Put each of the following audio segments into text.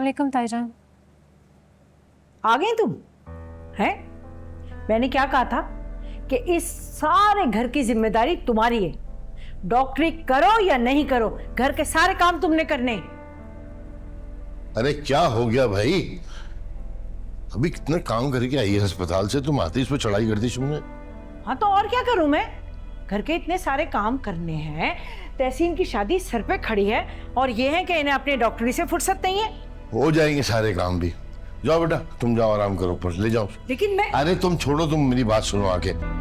वालेकुम ताईजान। आ गई तुम? हैं? मैंने क्या कहा था कि इस सारे घर की जिम्मेदारी तुम्हारी है। डॉक्टरी करो या नहीं करो, घर के सारे काम तुमने करने। अरे क्या हो गया भाई? अभी कितने काम करके आई है अस्पताल से, तुम आती इस पर चढ़ाई कर दी तुमने। हाँ तो और क्या करूं मैं? घर के इतने सारे काम करने हैं, तहसीन की शादी सर पे खड़ी है और ये है कि इन्हें अपनी डॉक्टरी से फुर्सत नहीं है। हो जाएंगे सारे काम भी। जाओ बेटा, तुम जाओ आराम करो, ऊपर ले जाओ। लेकिन मैं अरे तुम छोड़ो, तुम मेरी बात सुनो आके।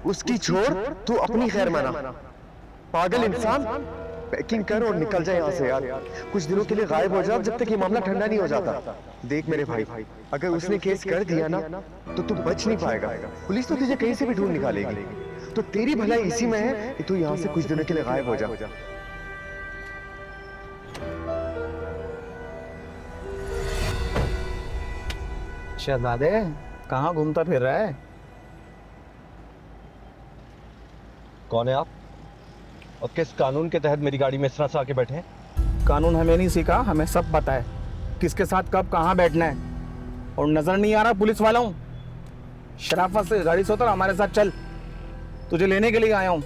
उसकी छोड़ तू अपनी खैर मना। पागल इंसान, पैकिंग कर और निकल जाए यहाँ से यार। कुछ दिनों के लिए गायब हो जा जब तक ये मामला ठंडा नहीं हो जाता। देख मेरे भाई, अगर उसने केस कर दिया ना तो तू बच नहीं पाएगा। पुलिस तो तुझे कहीं से भी ढूंढ निकालेगी। तो तेरी भलाई इसी में है कि तू यहाँ से कुछ दिनों के लिए गायब हो जा। शहजादे, कहाँ घूमता फिर रहा है? कौन है आप और किस कानून के तहत मेरी गाड़ी में इस तरह से आके बैठे हैं? कानून हमें नहीं सीखा, हमें सब पता है किसके साथ कब कहाँ बैठना है। और नजर नहीं आ रहा पुलिस वालों? शराफत से गाड़ी से उतर, हमारे साथ चल, तुझे लेने के लिए आया हूँ।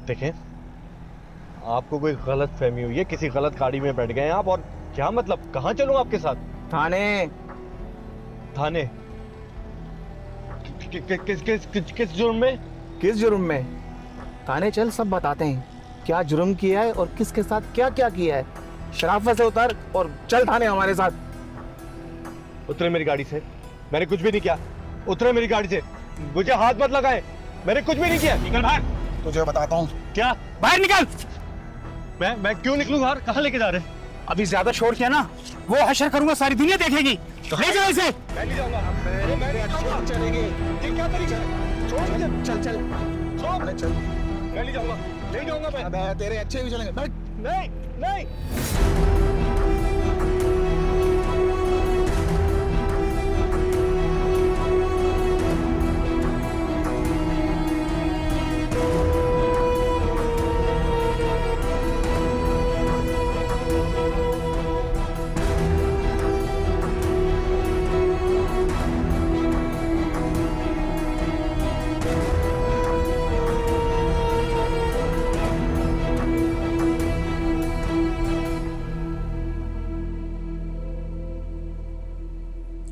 देखें, आपको कोई गलत फहमी हुई है, किसी गलत गाड़ी में बैठ गए हैं आप। और क्या मतलब, कहाँ चलूं आपके साथ? थाने। थाने? किस जुर्म में? किस जुर्म में? थाने चल, सब बताते हैं क्या जुर्म किया है और किसके साथ क्या क्या किया है। शराफत से उतर और चल थाने हमारे साथ। उतरे मेरी गाड़ी से, मैंने कुछ भी नहीं किया। उतरे मेरी गाड़ी से, मुझे हाथ मत लगाए, मैंने कुछ भी नहीं किया। निकल बाहर। तुझे बताता हूँ। क्या? बाहर निकल। मैं क्यों निकलूं बाहर? कहाँ लेके जा रहे हैं? अभी ज्यादा शोर किया ना, वो हशर करूंगा, सारी दुनिया देखेगी। ले जाओ इसे। मैं नहीं जाऊंगा। चलेंगे। ये क्या तरीका है? छोड़ मुझे। चल चल छोड़। चल। मैं नहीं जाऊंगा, नहीं जाऊंगा मैं। अबे तेरे अच्छे भी चलेंगे। बैठ। नहीं नहीं।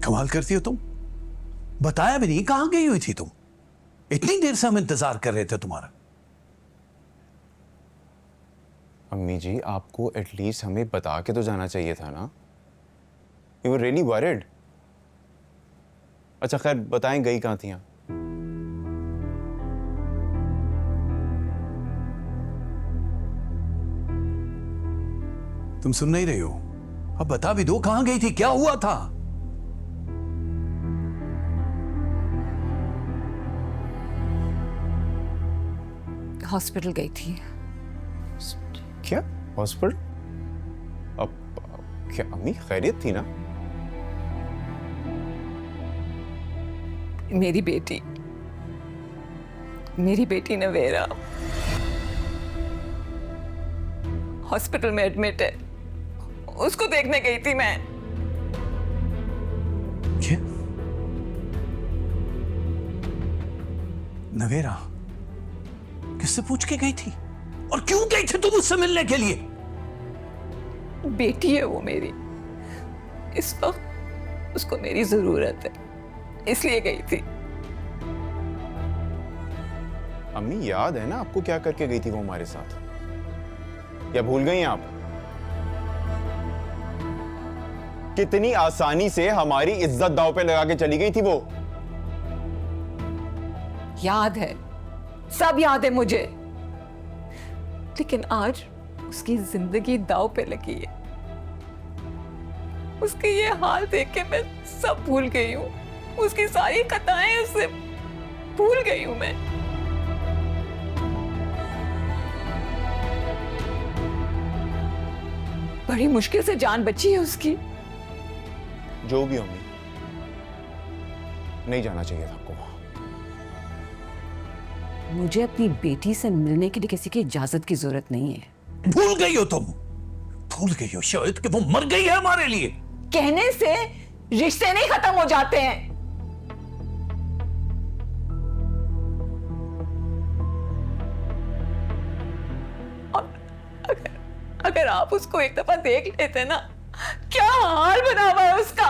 कमाल करती हो तुम, बताया भी नहीं कहां गई हुई थी तुम? इतनी देर से हम इंतजार कर रहे थे तुम्हारा। अम्मी जी, आपको एटलीस्ट हमें बता के तो जाना चाहिए था ना। You were really worried. अच्छा खैर, बताएं गई कहाँ थी? तुम सुन नहीं रही हो? अब बता भी दो, कहां गई थी, क्या हुआ था? हॉस्पिटल गई थी। क्या हॉस्पिटल? अब क्या अम्मी खैरियत थी ना? मेरी बेटी नवेरा हॉस्पिटल में एडमिट है, उसको देखने गई थी मैं। क्या? नवेरा किससे पूछ के गई थी और क्यों गई थी तुम उससे मिलने के लिए? बेटी है वो मेरी, इस वक्त उसको मेरी जरूरत है, इसलिए गई थी। अम्मी याद है ना आपको क्या करके गई थी वो हमारे साथ? या भूल गई आप? कितनी आसानी से हमारी इज्जत दांव पे लगा के चली गई थी वो। याद है, सब याद है मुझे, लेकिन आज उसकी जिंदगी दांव पे लगी है। उसके ये हाल देख के मैं सब भूल गई हूँ, उसकी सारी खताएं उससे भूल गई हूं मैं। बड़ी मुश्किल से जान बची है उसकी। जो भी अम्मी, नहीं जाना चाहिए था आपको वहां। मुझे अपनी बेटी से मिलने के लिए किसी की इजाजत की जरूरत नहीं है। भूल गई हो तुम, भूल गई हो शायद कि वो मर गई है हमारे लिए। कहने से रिश्ते नहीं खत्म हो जाते हैं। और अगर आप उसको एक दफा देख लेते ना, क्या हाल बना हुआ है उसका,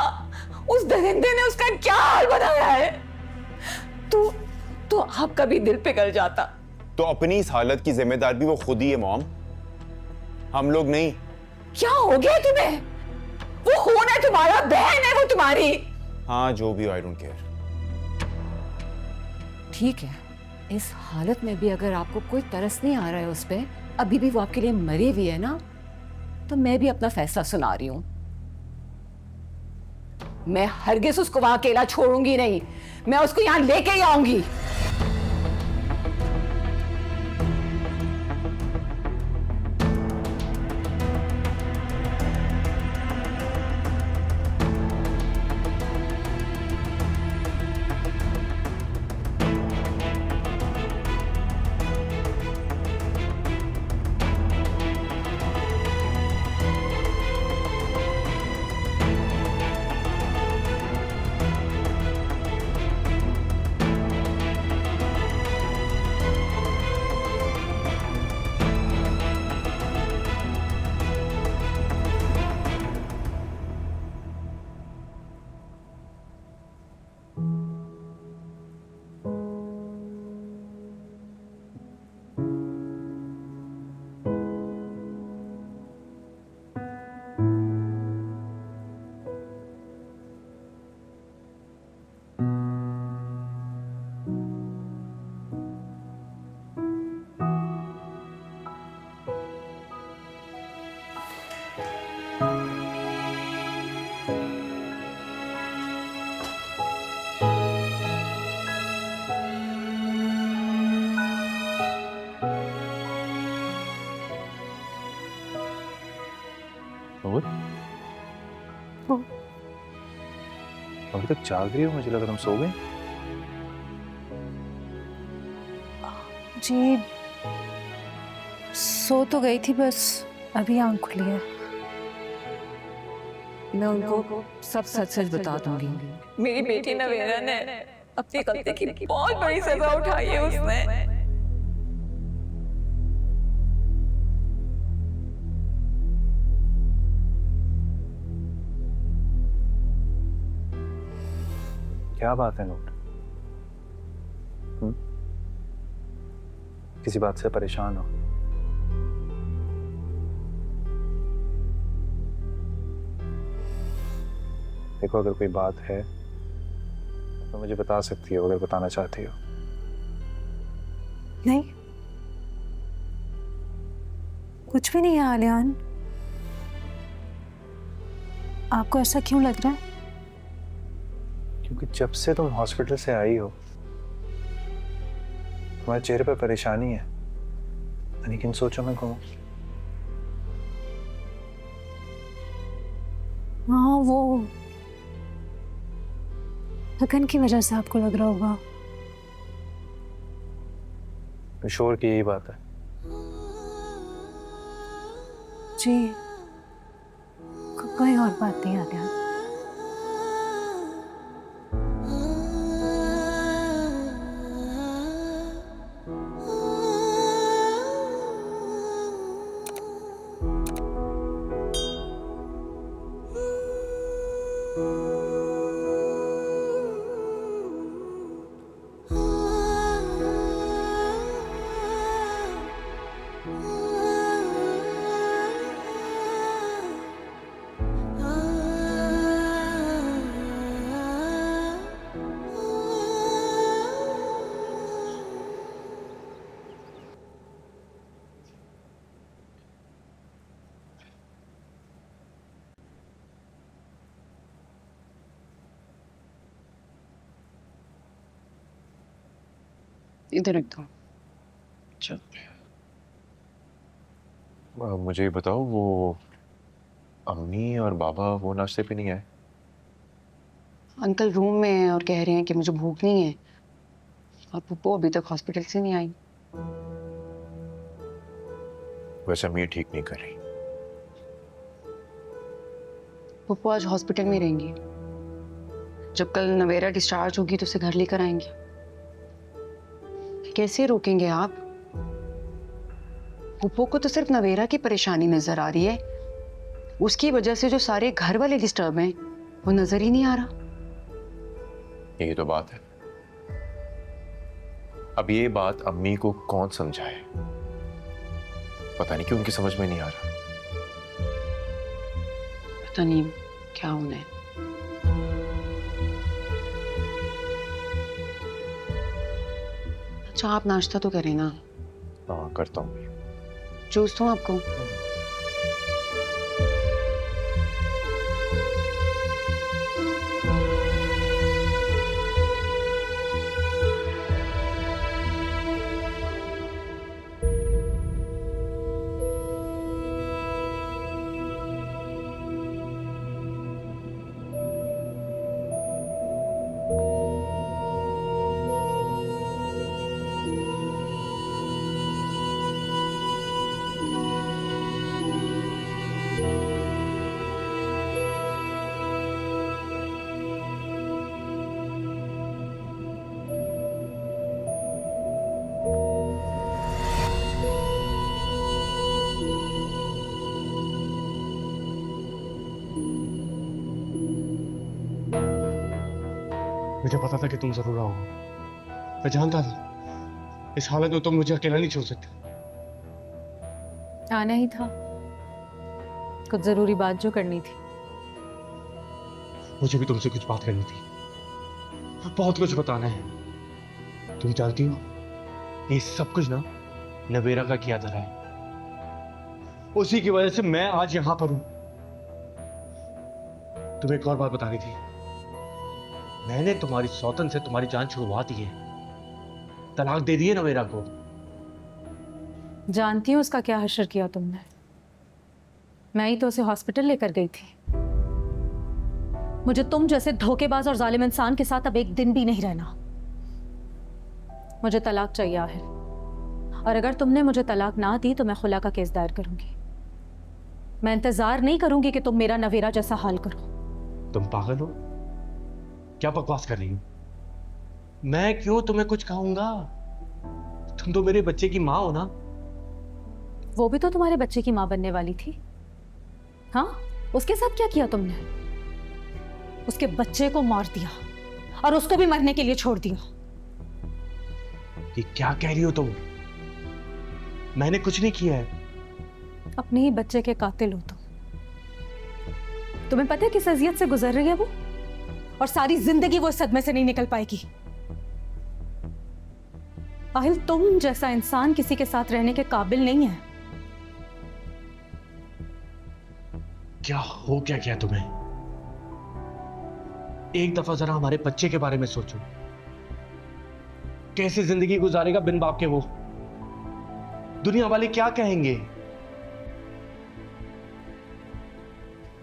उस दरिंदे ने उसका क्या हाल बनाया है, तो आपका भी दिल पिघल जाता। तो अपनी इस हालत की जिम्मेदार भी वो खुद ही है मॉम, हम लोग नहीं। क्या हो गया तुम्हें? वो खून है तुम्हारा, बहन है वो तुम्हारी। हाँ जो भी हो, आई डोंट केयर। ठीक है, इस हालत में भी अगर आपको कोई तरस नहीं आ रहा है उस पर, अभी भी वो आपके लिए मरी हुई है ना, तो मैं भी अपना फैसला सुना रही हूं। मैं हरगिज उसको वहां अकेला छोड़ूंगी नहीं, मैं उसको यहां लेके ही आऊंगी। और अभी तक जाग रही हो, मुझे लगा तुम सो गए। जी सो तो गई थी, बस अभी आंख खुली है। मैं उनको सब सच सच बता दूंगी। मेरी बेटी नवेरा ने अपनी गलती की बहुत बड़ी सजा उठाई है उसने। क्या बात है नोट? किसी बात से परेशान हो? देखो, अगर कोई बात है तो मुझे बता सकती हो, अगर बताना चाहती हो। नहीं, कुछ भी नहीं है आलियान। आपको ऐसा क्यों लग रहा है? क्योंकि जब से तुम हॉस्पिटल से आई हो, तुम्हारे चेहरे पर परेशानी है, लेकिन सोचो मैं कहूँ। हाँ, वो थकन की वजह से आपको लग रहा होगा। किशोर की यही बात है। जी, कोई और बात नहीं आलियान। इधर रख दो। चल मुझे ये बताओ, वो अम्मी और बाबा वो नाश्ते पे नहीं आए? अंकल रूम में हैं और कह रहे हैं कि मुझे भूख नहीं है, और पुप्पो अभी तक हॉस्पिटल से नहीं आई। वैसे अम्मी ठीक नहीं कर रही। पुप्पो आज हॉस्पिटल में रहेंगी। जब कल नवेरा डिस्चार्ज होगी तो उसे घर लेकर आएंगे। कैसे रोकेंगे आप? पुप्पो को तो सिर्फ नवेरा की परेशानी नजर आ रही है, उसकी वजह से जो सारे घर वाले डिस्टर्ब हैं वो नजर ही नहीं आ रहा। यही तो बात है। अब ये बात अम्मी को कौन समझाए? पता नहीं क्यों उनकी समझ में नहीं आ रहा। पता नहीं क्या होना है। अच्छा आप नाश्ता तो करें ना। हाँ करता हूँ। जूस दूं आपको? मुझे पता था कि तुम जरूर आओगे। मैं जानता था इस हालत में तुम मुझे अकेला नहीं छोड़ सकते। आना ही था, कुछ जरूरी बात जो करनी थी। मुझे भी तुमसे कुछ बात करनी थी, बहुत कुछ बताना है। तुम जानती हो ये सब कुछ ना नवेरा का किया धरा है, उसी की वजह से मैं आज यहां पर हूं। तुम्हें एक और बात बतानी थी। मैंने तुम्हारी सौतन से तुम्हारी जान छुड़वा दी है, तलाक दे दी है नवेरा को। जानती हूँ उसका क्या हश्र किया तुमने। मैं ही तो उसे हॉस्पिटल लेकर गई थी। मुझे तुम जैसे धोखेबाज और जालिम इंसान के साथ अब एक दिन भी नहीं रहना। मुझे तलाक चाहिए है, और अगर तुमने मुझे तलाक ना दी तो मैं खुला का केस दायर करूंगी। मैं इंतजार नहीं करूंगी कि तुम मेरा नवेरा जैसा हाल करो। तुम पागल हो? क्या बकवास कर रही हो? मैं क्यों तुम्हें कुछ कहूंगा? तुम तो मेरे बच्चे की माँ हो ना। वो भी तो तुम्हारे बच्चे की माँ बनने वाली थी। हाँ, उसके साथ क्या किया तुमने? उसके बच्चे को मार दिया और उसको भी मरने के लिए छोड़ दिया। ये क्या कह रही हो तुम? मैंने कुछ नहीं किया है। अपने ही बच्चे के कातिल हो तुम। तुम्हें पता है किस अजियत से गुजर रही है वो, और सारी जिंदगी वो इस सदमे से नहीं निकल पाएगी। आहिल, तुम जैसा इंसान किसी के साथ रहने के काबिल नहीं है। क्या हो क्या किया तुम्हें? एक दफा जरा हमारे बच्चे के बारे में सोचो। कैसी जिंदगी गुजारेगा बिन बाप के वो? दुनिया वाले क्या कहेंगे?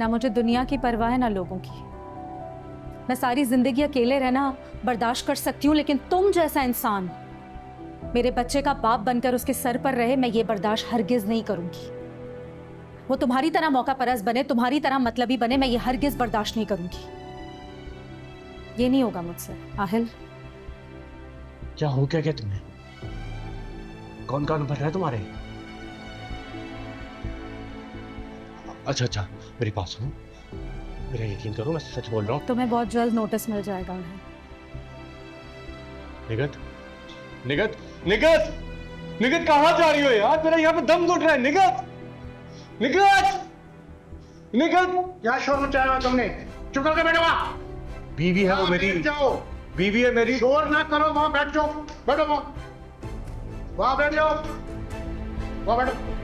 ना मुझे दुनिया की परवाह है ना लोगों की। मैं सारी जिंदगी अकेले रहना बर्दाश्त कर सकती हूँ, लेकिन तुम जैसा इंसान मेरे बच्चे का बाप बनकर उसके सर पर रहे, मैं ये बर्दाश्त हरगिज नहीं करूंगी। वो तुम्हारी तरह मौका परस्त बने, तुम्हारी तरह मतलबी बने, मैं ये हरगिज बर्दाश्त नहीं करूंगी। ये नहीं होगा मुझसे। आहिल, क्या हो क्या तुम्हें? कौन कौन भर रहा है तुम्हारे? अच्छा, मेरी बात सुनो। मेरा यकीन करो, मैं सच बोल रहा हूँ। तुम्हें बहुत जल्द नोटिस मिल जाएगा। निगत, निगत, निगत, निगत कहाँ जा रही हो यार? मेरा यहाँ पे दम घुट रहा है। निगत, निगत, निगत, क्या शोर मचाया हुआ तुमने? चुप करके बैठो वहां। बीवी है वो मेरी। जाओ, बीवी है मेरी। शोर ना करो, वहां बैठ जाओ। बैठो वहां बैठ जाओ, वहां बैठो।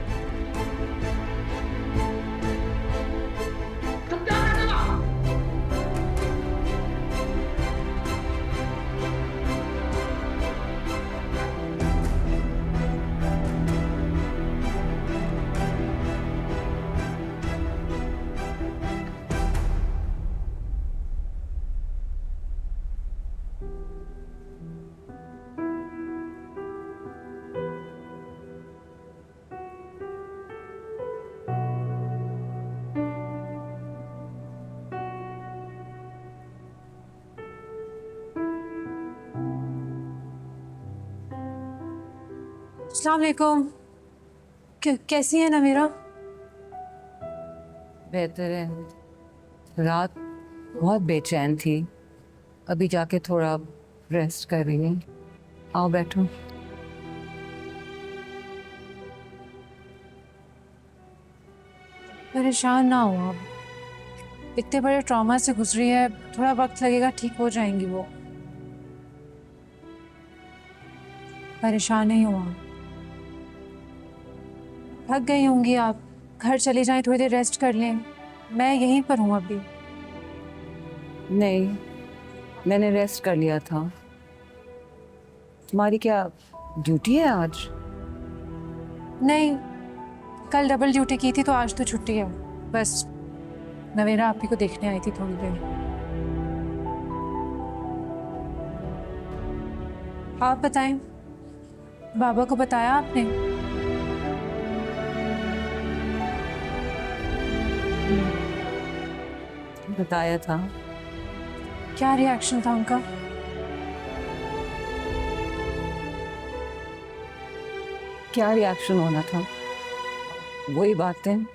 अस्सलाम वालेकुम। कैसी है नवीरा? बेहतर है। रात बहुत बेचैन थी, अभी जाके थोड़ा रेस्ट कर रही है। आओ बैठो। परेशान ना हो आप, इतने बड़े ट्रॉमा से गुजरी है, थोड़ा वक्त लगेगा, ठीक हो जाएंगी वो। परेशान नहीं हो आप, थक गई होंगी आप, घर चले जाएं, थोड़ी देर रेस्ट कर लें, मैं यहीं पर हूँ अभी। नहीं, मैंने रेस्ट कर लिया था। तुम्हारी क्या ड्यूटी है आज? नहीं, कल डबल ड्यूटी की थी तो आज तो छुट्टी है। बस नवेरा आप ही को देखने आई थी थोड़ी देर। आप बताएं, बाबा को बताया आपने? बताया था। क्या रिएक्शन था उनका? क्या रिएक्शन होना था? वही बातें,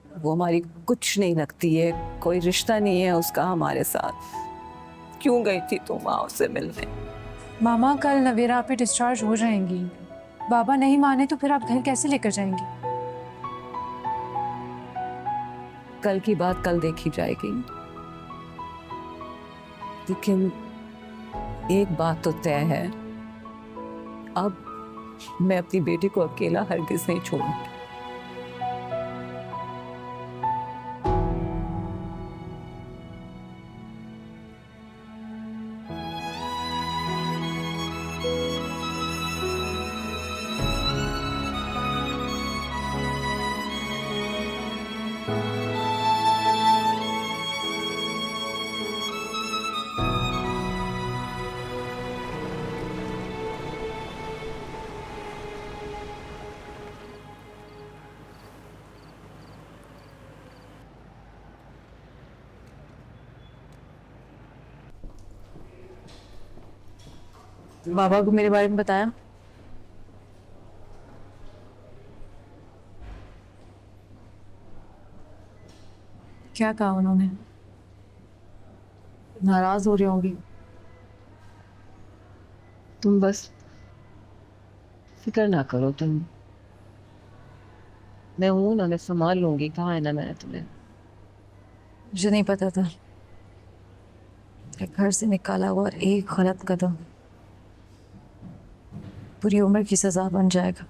वो हमारी कुछ नहीं लगती है, कोई रिश्ता नहीं है उसका हमारे साथ। क्यों गई थी तुम माँ से मिलने? मामा कल नवेरा पे डिस्चार्ज हो जाएंगी, बाबा नहीं माने तो फिर आप घर कैसे लेकर जाएंगी? कल की बात कल देखी जाएगी, लेकिन एक बात तो तय है, अब मैं अपनी बेटी को अकेला हरगिज नहीं छोड़ूंगी। बाबा को मेरे बारे में बताया? क्या कहा उन्होंने? नाराज हो रही होंगी। तुम बस फिक्र ना करो, तुम, मैं हूं ना, मैं संभाल लूंगी। कहाँ है ना मैंने तुम्हें? मुझे नहीं पता था, घर से निकाला हुआ और एक गलत कदम पूरी उम्र की सजा बन जाएगा।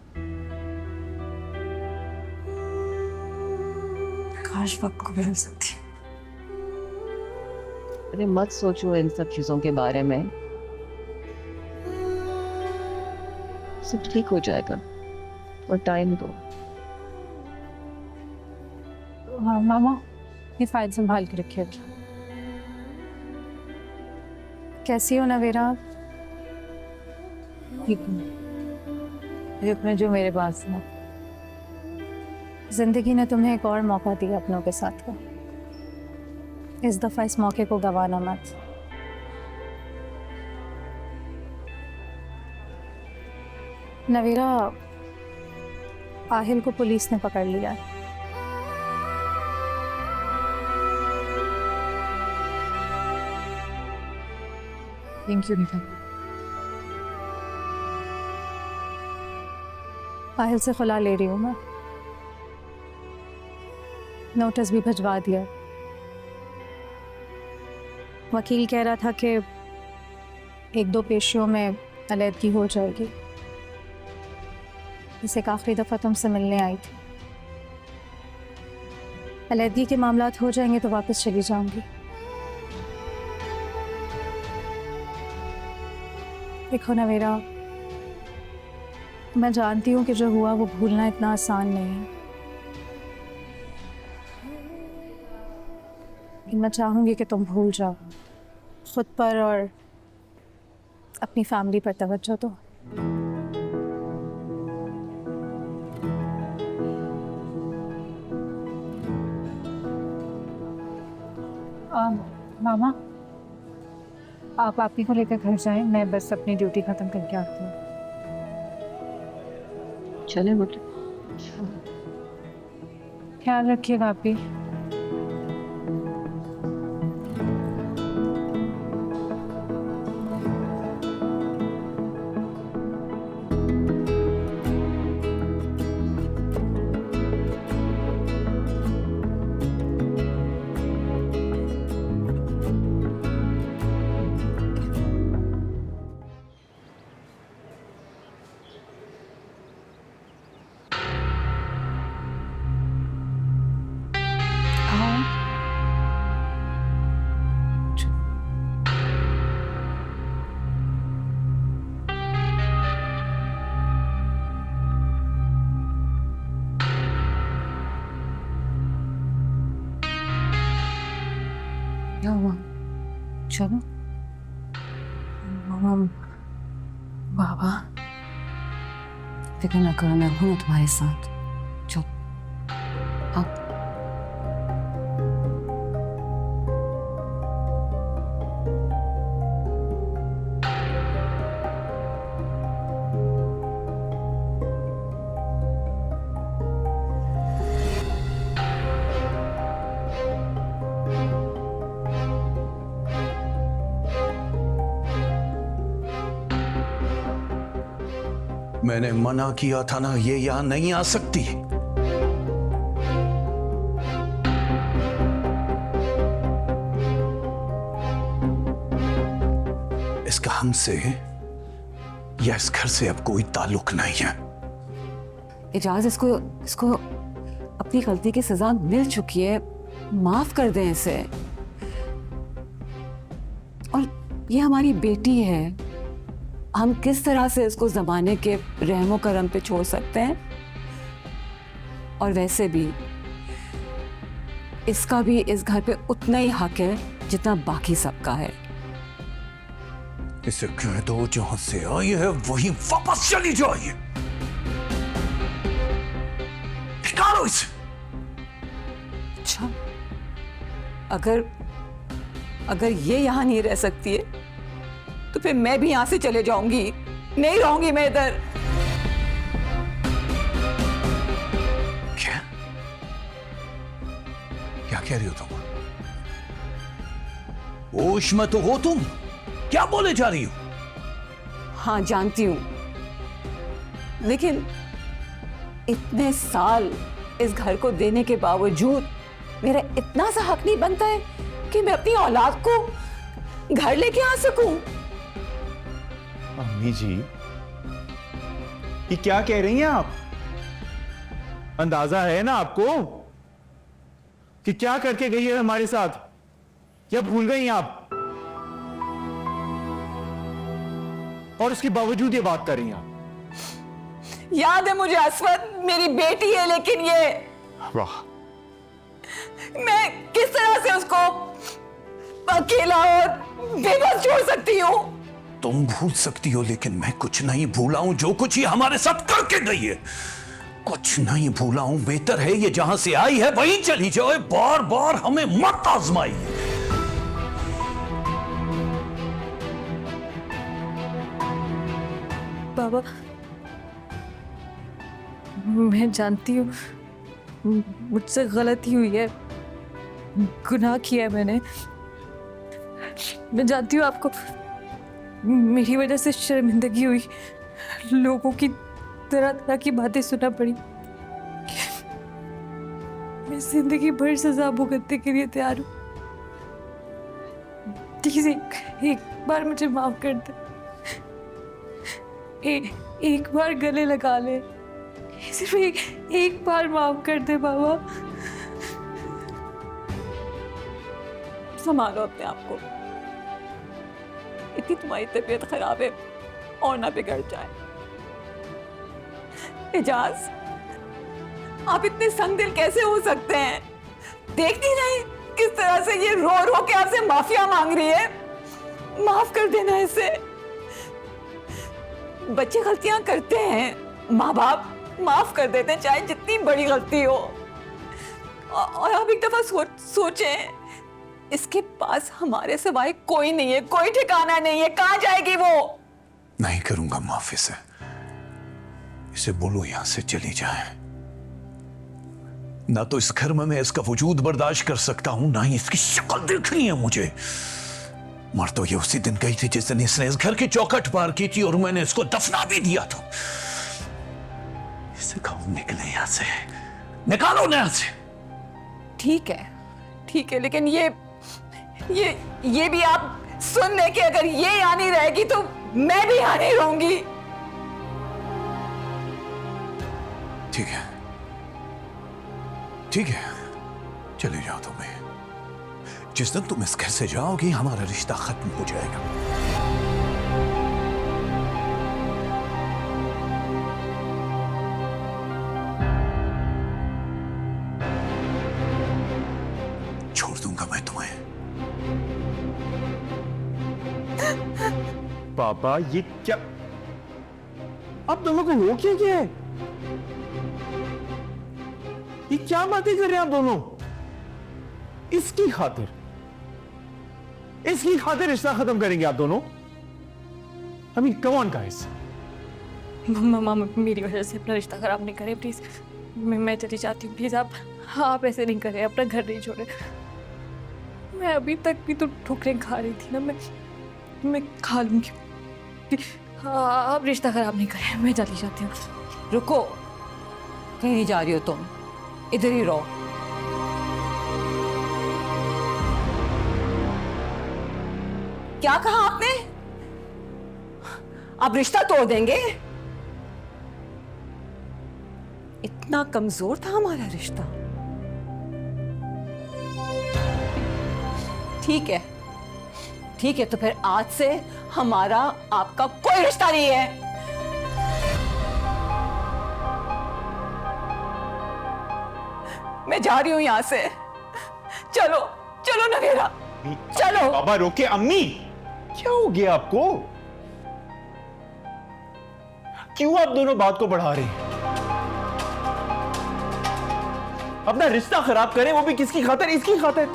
काश वक्त को बदल सकती। अरे मत सोचो इन सब चीजों के बारे में, सब ठीक हो जाएगा, और टाइम दो। हाँ मामा, ये फाइल संभाल के रखिए। कैसी हो नवेरा? ठीक हूँ, रुकने जो मेरे पास है। जिंदगी ने तुम्हें एक और मौका दिया अपनों के साथ का, इस दफा इस मौके को गंवाना मत। नवीरा, आहिल को पुलिस ने पकड़ लिया है। Thank you Nikhil. आहिल से खुला ले रही हूँ मैं, नोटिस भी भिजवा दिया। वकील कह रहा था कि एक दो पेशियों में अलहदगी हो जाएगी। इसे एक आखिरी दफ़ा तुमसे मिलने आई थी, अलहदगी के मामलात हो जाएंगे तो वापस चली जाऊंगी। देखो नवेरा, मैं जानती हूँ कि जो हुआ वो भूलना इतना आसान नहीं है, लेकिन मैं चाहूंगी कि तुम भूल जाओ। खुद पर और अपनी फैमिली पर तवज्जो दो। मामा, आप ही को लेकर घर जाएं, मैं बस अपनी ड्यूटी खत्म करके आती हूँ। चले बेटे। ख्याल रखिएगा आप भी। क्या हुआ? चलो। मामा, बाबा, फिक्र ना करो, मैं हूं ना तुम्हारे साथ। चलो आप। मैंने मना किया था ना, ये यहां नहीं आ सकती। इसका हमसे या इस घर से अब कोई ताल्लुक नहीं है। इजाज, इसको अपनी गलती की सजा मिल चुकी है, माफ कर दें इसे। और ये हमारी बेटी है, हम किस तरह से इसको जमाने के रहमो करम पे छोड़ सकते हैं? और वैसे भी इसका भी इस घर पे उतना ही हक है जितना बाकी सबका है। इसे कह दो जहां से आई है वहीं वापस चली जाइए। निकालो इसे। अच्छा, अगर ये यहां नहीं रह सकती है तो फिर मैं भी यहां से चले जाऊंगी, नहीं रहूंगी मैं इधर। क्या कह रही हो तुम? होश में तो हो तुम? क्या बोले जा रही हो? हाँ जानती हूं, लेकिन इतने साल इस घर को देने के बावजूद मेरा इतना सा हक नहीं बनता है कि मैं अपनी औलाद को घर लेके आ सकूं। अम्मी जी, ये क्या कह रही हैं आप? अंदाजा है ना आपको कि क्या करके गई है हमारे साथ? या भूल गई आप? और उसके बावजूद ये बात कर रही हैं आप? याद है मुझे असवद, मेरी बेटी है, लेकिन ये वाह, मैं किस तरह से उसको अकेला और बेबस छोड़ सकती हूँ? तुम भूल सकती हो, लेकिन मैं कुछ नहीं भूला हूं जो कुछ ये हमारे साथ करके गई है। कुछ नहीं भूला हूं। बेहतर है ये जहां से आई है वहीं चली जाए, बार बार हमें मत आजमाइए। बाबा, मैं जानती हूँ मुझसे गलती हुई है, गुनाह किया है मैंने। मैं जानती हूँ आपको मेरी वजह से शर्मिंदगी हुई, लोगों की तरह तरह की बातें सुनना पड़ी। मैं जिंदगी भर सजा भुगतने के लिए तैयार हूँ। प्लीज एक बार मुझे माफ कर दे, एक बार गले लगा ले, सिर्फ एक बार माफ कर दे बाबा। संभालो अपने आप को, इतनी तुम्हारी तबीयत खराब है और ना बिगड़ जाए। एजाज, आप इतने संगदिल कैसे हो सकते हैं? देख नहीं रहे किस तरह से ये रो रो के आपसे माफिया मांग रही है? माफ कर देना इसे। बच्चे गलतियां करते हैं, माँ बाप माफ कर देते हैं, चाहे जितनी बड़ी गलती हो। और आप एक दफा सोचें, इसके पास हमारे सिवाय कोई नहीं है, कोई ठिकाना नहीं है, कहां जाएगी वो? नहीं करूंगा माफ इसे बोलो यहां से चली जाए। ना तो इस घर में मैं इसका वजूद बर्दाश्त कर सकता हूं, ना ही इसकी शक्ल देखनी है मुझे। मर तो ये उसी दिन गई थी जिस दिन इसने इस घर की चौखट पार की थी और मैंने इसको दफना भी दिया था। इसे कहो निकले यहां से, निकालो ना यहां से। ठीक है, लेकिन ये भी आप सुन ले कि अगर ये यहाँ नहीं रहेगी तो मैं भी यहाँ नहीं रहूंगी। ठीक है, चले जाओ तुम्हें। जिस दिन तुम इस घर से जाओगी हमारा रिश्ता खत्म हो जाएगा। छोड़ दूंगा मैं तुम्हें। पापा ये क्या, आप दोनों को हो क्या है? ये क्या बातें कर रहे हैं आप दोनों? इसकी खातिर रिश्ता खत्म करेंगे आप दोनों? I mean, come on guys. मामा मेरी वजह से अपना रिश्ता खराब नहीं करें प्लीज। मैं चली जाती हूँ प्लीज। आप ऐसे नहीं करें, अपना घर नहीं छोड़े। मैं अभी तक भी तो ठोकरें खा रही थी ना, मैं खा लूंगी। आप रिश्ता खराब नहीं करें, मैं चली जाती हूँ। रुको, कहीं नहीं जा रही हो तुम, इधर ही रहो। क्या कहा आपने? आप रिश्ता तोड़ देंगे? इतना कमजोर था हमारा रिश्ता? ठीक है, तो फिर आज से हमारा आपका कोई रिश्ता नहीं है। मैं जा रही हूं यहां से। चलो नवेरा, चलो। बाबा रोके। अम्मी क्या हो गया आपको? क्यों आप दोनों बात को बढ़ा रहे हैं? अपना रिश्ता खराब करें, वो भी किसकी खातिर? इसकी खातिर।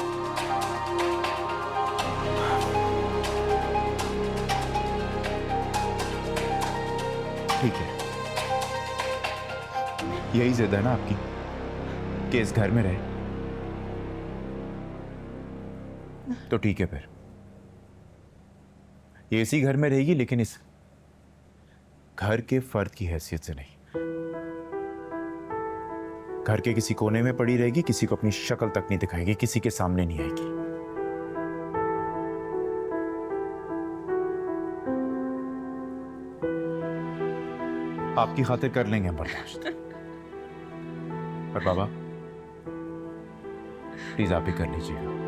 ठीक है, यही जिद है ना आपकी कि इस घर में रहे, तो ठीक है, फिर ये इसी घर में रहेगी, लेकिन इस घर के फर्द की हैसियत से नहीं। घर के किसी कोने में पड़ी रहेगी, किसी को अपनी शक्ल तक नहीं दिखाएगी, किसी के सामने नहीं आएगी। आपकी खातिर कर लेंगे बर्दाश्त, पर बाबा प्लीज आप ही कर लीजिएगा।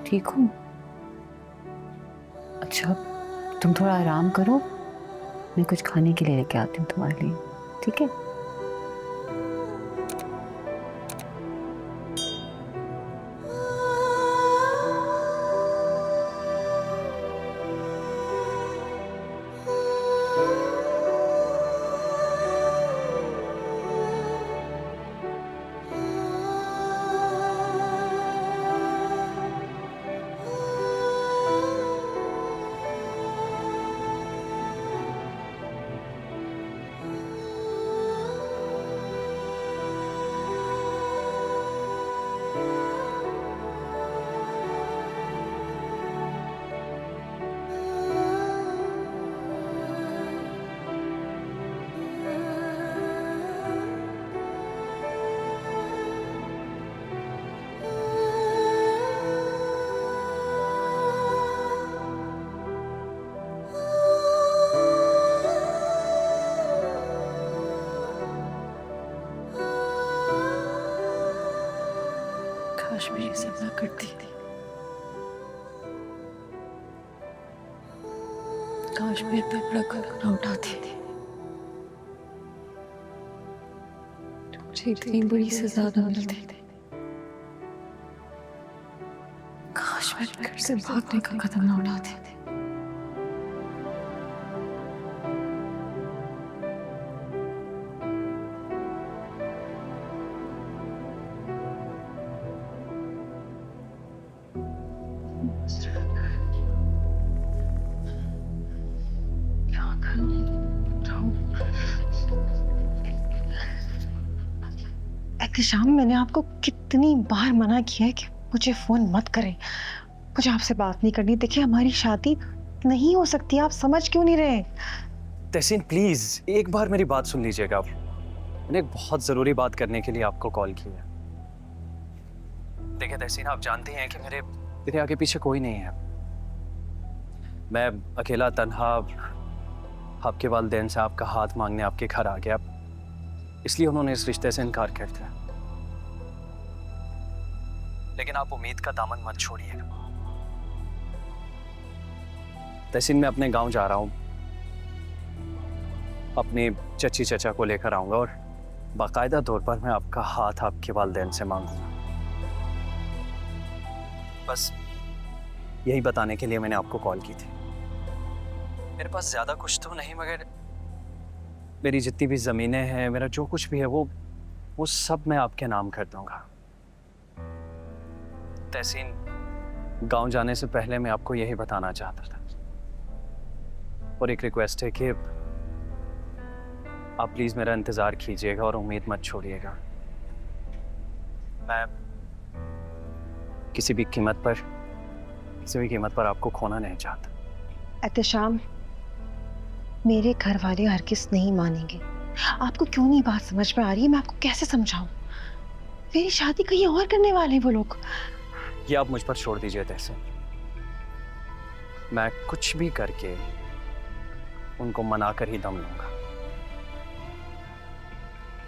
ठीक हूँ? अच्छा तुम थोड़ा आराम करो, मैं कुछ खाने के लिए लेके आती हूँ तुम्हारे लिए, ठीक है? काश मैं ये सब ना करती थी, काश मेरे पे बड़ा कदम ना उठाती थी, तो मुझे इतनी बड़ी सजा ना मिलती थी। काश मैं घर से भागने का कदम ना उठाती थी। एहतिशाम, मैंने आपको कितनी बार मना किया है कि मुझे फोन मत करें, मुझे आपसे बात नहीं करनी। देखिए हमारी शादी नहीं हो सकती, आप समझ क्यों नहीं रहे? तहसीन प्लीज एक बार मेरी बात सुन लीजिएगा। मैंने एक बहुत जरूरी बात करने के लिए आपको कॉल किया है। देखिए तहसीन, आप जानते हैं कि मेरे आगे पीछे कोई नहीं है। मैं अकेला तन्हा आपके वालिदैन से आपका हाथ मांगने आपके घर आ गया, इसलिए उन्होंने इस रिश्ते से इनकार कर दिया। लेकिन आप उम्मीद का दामन मत छोड़िएगा। तहसीन, मैं अपने गांव जा रहा हूं, अपने चची चचा को लेकर आऊंगा और बाकायदा तौर पर मैं आपका हाथ आपके वालिदैन से मांगूंगा। बस यही बताने के लिए मैंने आपको कॉल की थी। मेरे पास ज्यादा कुछ तो नहीं, मगर मेरी जितनी भी जमीनें हैं, मेरा जो कुछ भी है वो सब मैं आपके नाम कर दूंगा। तहसीन, गांव जाने से पहले मैं आपको यही बताना चाहता था, और एक रिक्वेस्ट है कि आप प्लीज मेरा इंतजार कीजिएगा और उम्मीद मत छोड़िएगा। मैं किसी भी कीमत पर आपको खोना नहीं चाहता। एहतिशाम, मेरे घर वाले हरगिज़ नहीं मानेंगे। आपको क्यों नहीं बात समझ में आ रही है? मैं आपको कैसे समझाऊं? मेरी शादी कहीं और करने वाले हैं वो लोग। ये आप मुझ पर छोड़ दीजिए तहसीन, मैं कुछ भी करके उनको मनाकर ही दम लूंगा।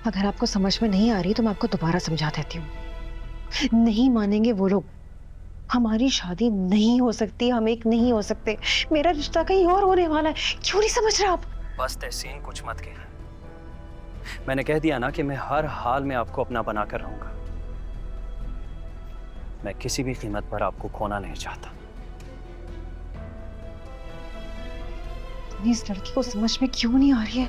अगर आपको समझ में नहीं आ रही तो मैं आपको दोबारा समझा देती हूँ। नहीं मानेंगे वो लोग। हमारी शादी नहीं हो सकती, हम एक नहीं हो सकते। मेरा रिश्ता कहीं और होने वाला है। क्यों नहीं समझ रहे आप? बस तहसीन, कुछ मत कह। मैंने कह दिया ना कि मैं हर हाल में आपको अपना बनाकर रहूंगा। मैं किसी भी कीमत पर आपको खोना नहीं चाहता। इस लड़की को समझ में क्यों नहीं आ रही है?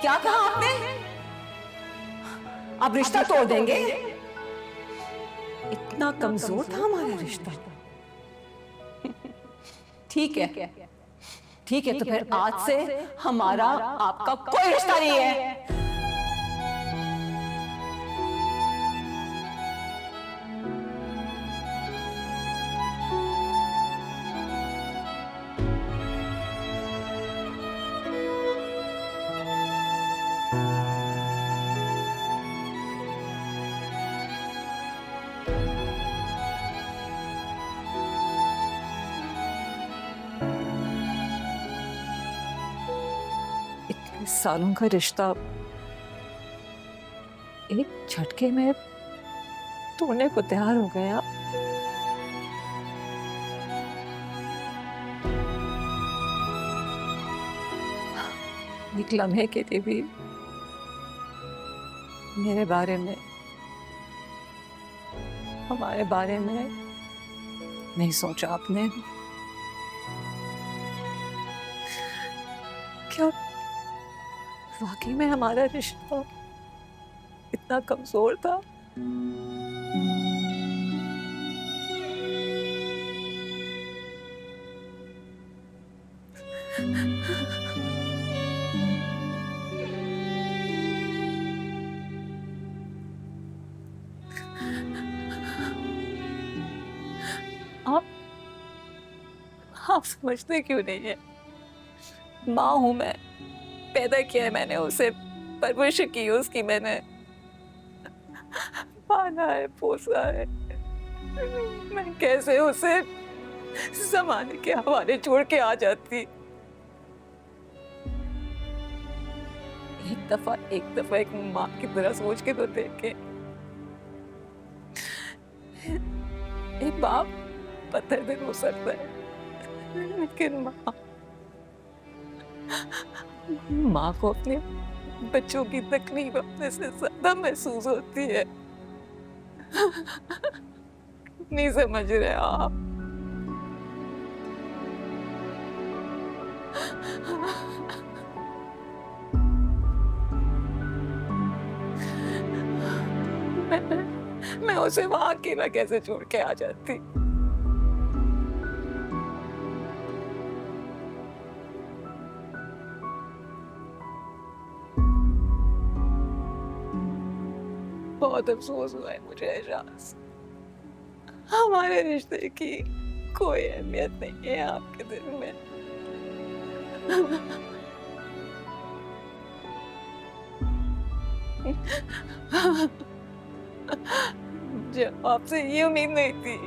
क्या कहा आपने? अब रिश्ता तोड़ देंगे? इतना कमजोर था हमारा रिश्ता? ठीक है, ठीक है, तो फिर आज से हमारा आपका कोई रिश्ता नहीं है। सालों का रिश्ता एक झटके में तोड़ने को तैयार हो गया। एक लम्हे के लिए भी मेरे बारे में, हमारे बारे में नहीं सोचा आपने? क्या वाकई में हमारा रिश्ता इतना कमजोर था? आप समझते क्यों नहीं है? माँ हूं मैं, पैदा किया है मैंने उसे, परवरिश की है उसकी मैंने, पाला है, पोसा है। मैं कैसे उसे जमाने के हवाले छोड़ के आ जाती? एक दफा एक माँ की तरह सोच के तो देखे। एक बाप पत्थर दिल हो सकता है, लेकिन माँ को अपने बच्चों की तकलीफ अपने से ज्यादा महसूस होती है। नहीं समझ रहे आप? मैं उसे वहां अकेला कैसे छोड़ के आ जाती? बहुत अफसोस हुआ है मुझे एजाज, हमारे रिश्ते की कोई अहमियत नहीं है आपके दिल में। मुझे आपसे ये उम्मीद नहीं थी।